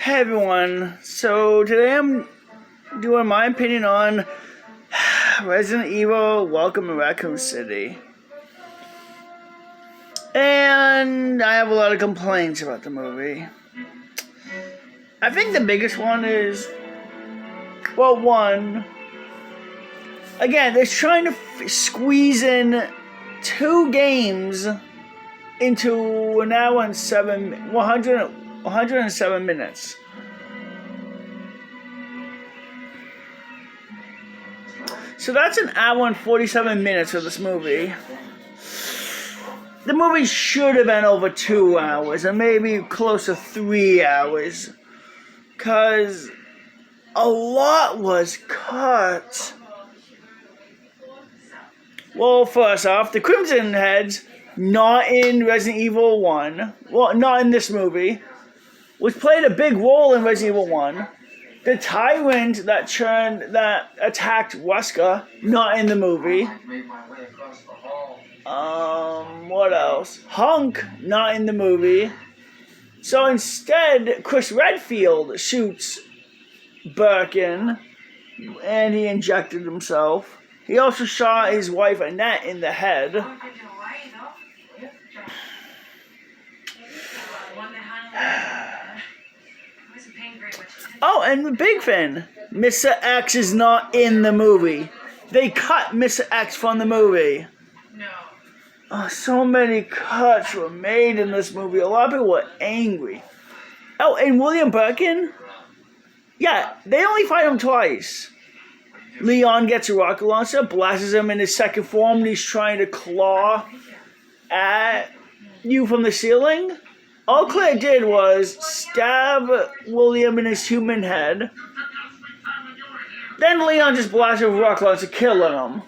Hey everyone, so today I'm doing my opinion on Resident Evil Welcome to Raccoon City. And I have a lot of complaints about the movie. I think the biggest one is, well, one, again, they're trying to squeeze in 2 games into an hour and 107 minutes. So that's an hour and 47 minutes of this movie. The movie should have been over 2 hours, and maybe close to 3 hours. Because a lot was cut. Well, first off, the Crimson Heads, not in Resident Evil 1, well, not in this movie, which played a big role in Resident Evil 1. The tyrant that attacked Wesker, not in the movie. What else? Hunk, not in the movie. So instead, Chris Redfield shoots Birkin, and he injected himself. He also shot his wife Annette in the head. Oh, and Big Finn. Mr. X is not in the movie. They cut Mr. X from the movie. No. Oh, so many cuts were made in this movie. A lot of people were angry. Oh, and William Birkin? Yeah, they only fight him twice. Leon gets a rocket launcher, blasts him in his second form, and he's trying to claw at you from the ceiling. All Claire did was stab William in his human head. Then Leon just blasted with rocket launcher, killing him.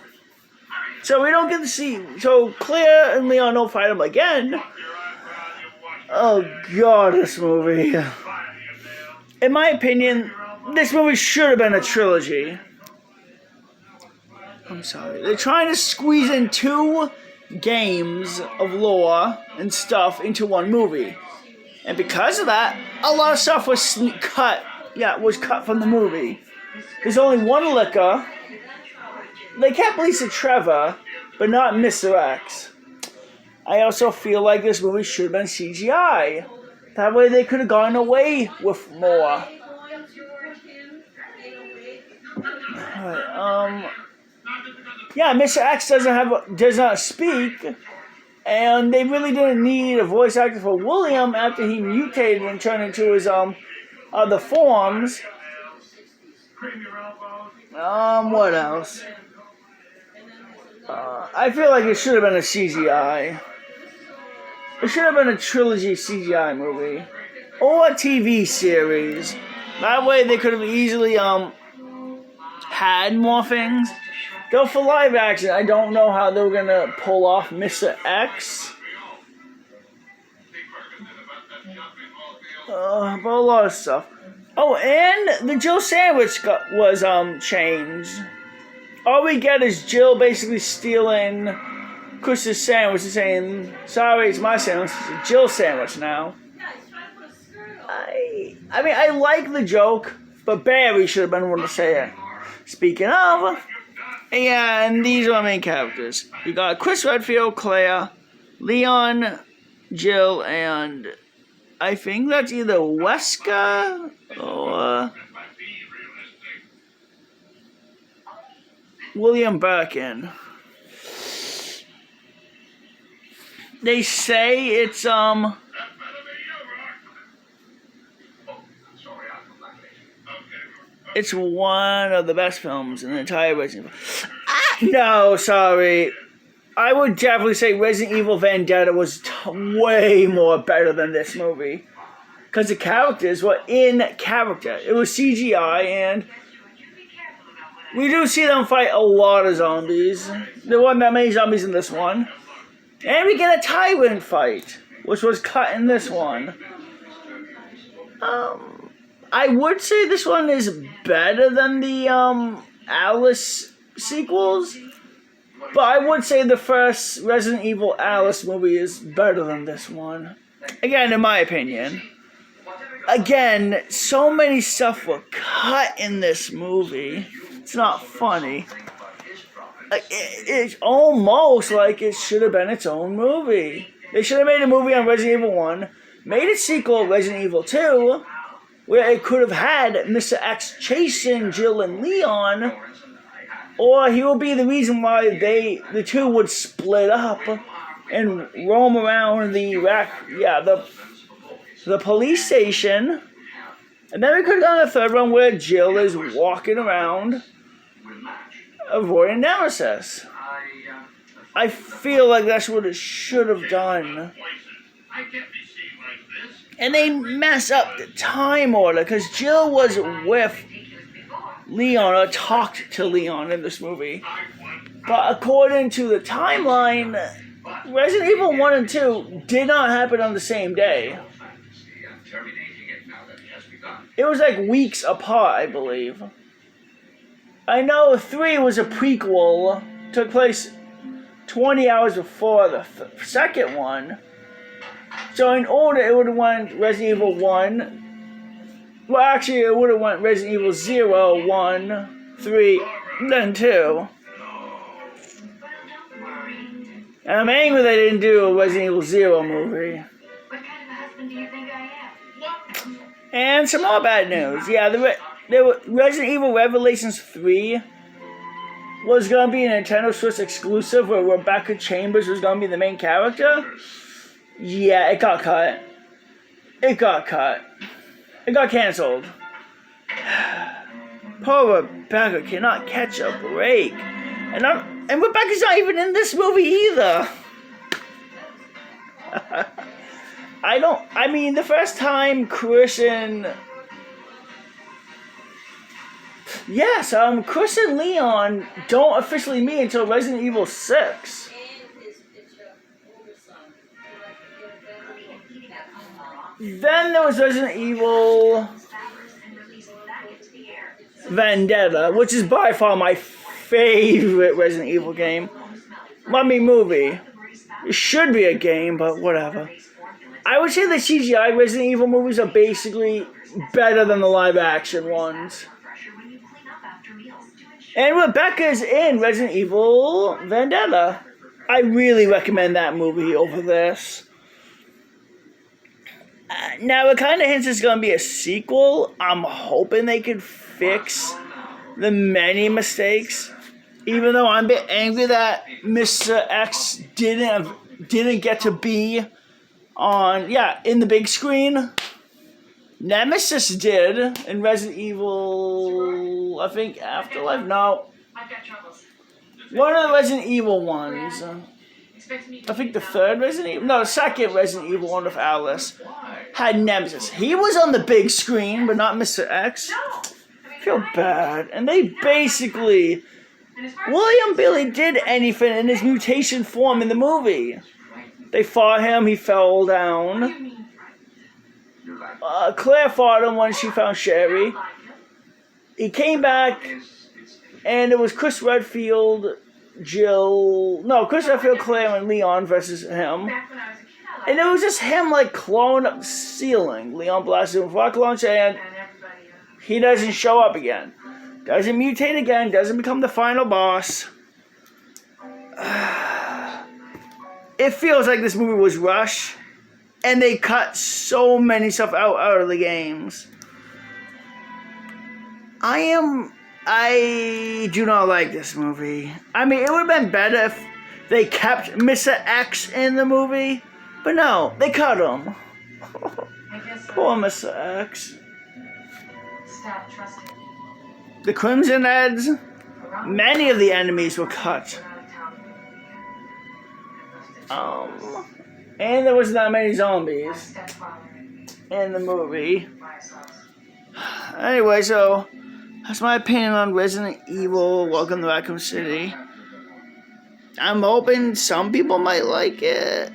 So we don't get to see. So Claire and Leon don't fight him again. Oh god, this movie. In my opinion, this movie should have been a trilogy. I'm sorry. They're trying to squeeze in 2 games of lore and stuff into one movie. And because of that, a lot of stuff was cut. Yeah, was cut from the movie. There's only one liquor. They kept Lisa Trevor, but not Mr. X. I also feel like this movie should have been CGI. That way they could have gone away with more. Yeah, Mr. X does not speak, and they really didn't need a voice actor for William after he mutated and turned into his other forms. What else? I feel like it should have been a CGI. It should have been a trilogy CGI movie. Or a TV series. That way they could have easily had more things. Though for live action, I don't know how they were going to pull off Mr. X. But a lot of stuff. Oh, and the Jill sandwich was changed. All we get is Jill basically stealing Chris's sandwich and saying, sorry, it's my sandwich, it's a Jill sandwich now. I mean, I like the joke, but Barry should have been one to say it. Speaking of, yeah, and these are our main characters. We got Chris Redfield, Claire, Leon, Jill, and I think that's either Wesker or William Birkin. They say it's it's one of the best films in the entire Resident Evil. No, sorry. I would definitely say Resident Evil Vendetta was way more better than this movie. Because the characters were in character. It was CGI, and we do see them fight a lot of zombies. There weren't that many zombies in this one. And we get a tyrant fight, which was cut in this one. I would say this one is better than the Alice sequels. But I would say the first Resident Evil Alice movie is better than this one. Again, in my opinion. again, so many stuff were cut in this movie. It's not funny. It's almost like it should have been its own movie. They should have made a movie on Resident Evil 1, made a sequel, Resident Evil 2, where it could have had Mr. X chasing Jill and Leon, or he would be the reason why the two would split up and roam around the police station. And then we could have done a third one where Jill is walking around avoiding Nemesis. I feel like that's what it should have done. And they mess up the time order because Jill was with Leon or talked to Leon in this movie. But according to the timeline, Resident Evil 1 and 2 did not happen on the same day. It was like weeks apart, I believe. I know 3 was a prequel, took place 20 hours before the second one. So in order, it would have went Resident Evil 1. Well, actually, it would have went Resident Evil 0, 1, 3, then 2. And I'm angry they didn't do a Resident Evil 0 movie. What kind of a husband do you think I am? And some more bad news. Yeah, Resident Evil Revelations 3 was going to be a Nintendo Switch exclusive where Rebecca Chambers was going to be the main character. Yeah, it got cut. It got canceled. Poor Rebecca cannot catch a break. And Rebecca's not even in this movie either. The first time Chris and Leon don't officially meet until Resident Evil 6. Then there was Resident Evil Vendetta, which is by far my favorite Resident Evil game. Movie. It should be a game, but whatever. I would say the CGI Resident Evil movies are basically better than the live action ones. And Rebecca's in Resident Evil Vendetta. I really recommend that movie over this. Now, it kind of hints it's going to be a sequel. I'm hoping they could fix the many mistakes. Even though I'm a bit angry that Mr. X didn't get to be in the big screen. Nemesis did in Resident Evil, I think Afterlife. No, one of the Resident Evil ones. I think the second Resident Evil one with Alice had Nemesis. He was on the big screen, but not Mr. X. I feel bad. And they basically, William Billy did anything in his mutation form in the movie. They fought him, he fell down. Claire fought him when she found Sherry. He came back, and it was Chris Redfield, Claire, and Leon versus him. And it was just him, clone up the ceiling. Leon blasted him with a rocket launcher, and he doesn't show up again. Doesn't mutate again, doesn't become the final boss. It feels like this movie was rushed, and they cut so many stuff out of the games. I do not like this movie. It would have been better if they kept Mr. X in the movie, but no, they cut him. Poor Mr. X. Stop trusting. The Crimson Heads, many of the enemies were cut. And there wasn't that many zombies in the movie. Anyway, so that's my opinion on Resident Evil Welcome to Raccoon City. I'm hoping some people might like it.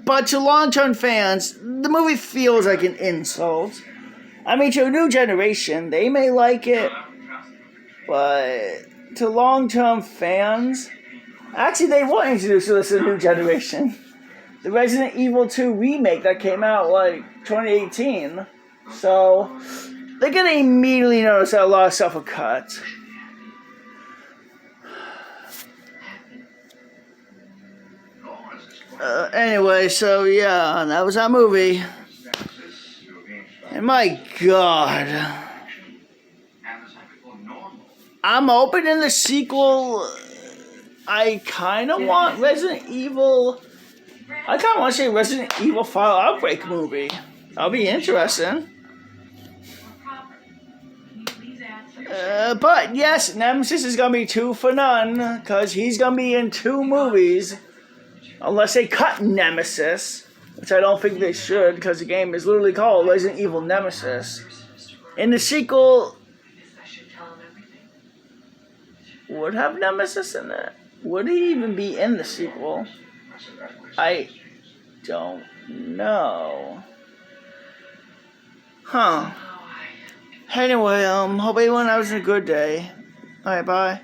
But to long-term fans, the movie feels like an insult. To a new generation, they may like it. But to long-term fans, actually they were introduced to this new generation. the Resident Evil 2 remake that came out like 2018. So they're gonna immediately notice that a lot of stuff will cut. Anyway, so yeah, that was that movie. And my God, I'm hoping in the sequel, I kind of want Resident Evil. I kind of want to see a Resident Evil Final Outbreak movie. That'll be interesting. But yes, Nemesis is gonna be 2 for none because he's gonna be in 2 movies. Unless they cut Nemesis, which I don't think they should, because the game is literally called Resident Evil Nemesis. In the sequel, would have Nemesis in it? Would he even be in the sequel? I don't know. Huh. Anyway, hope everyone has a good day. Alright, bye.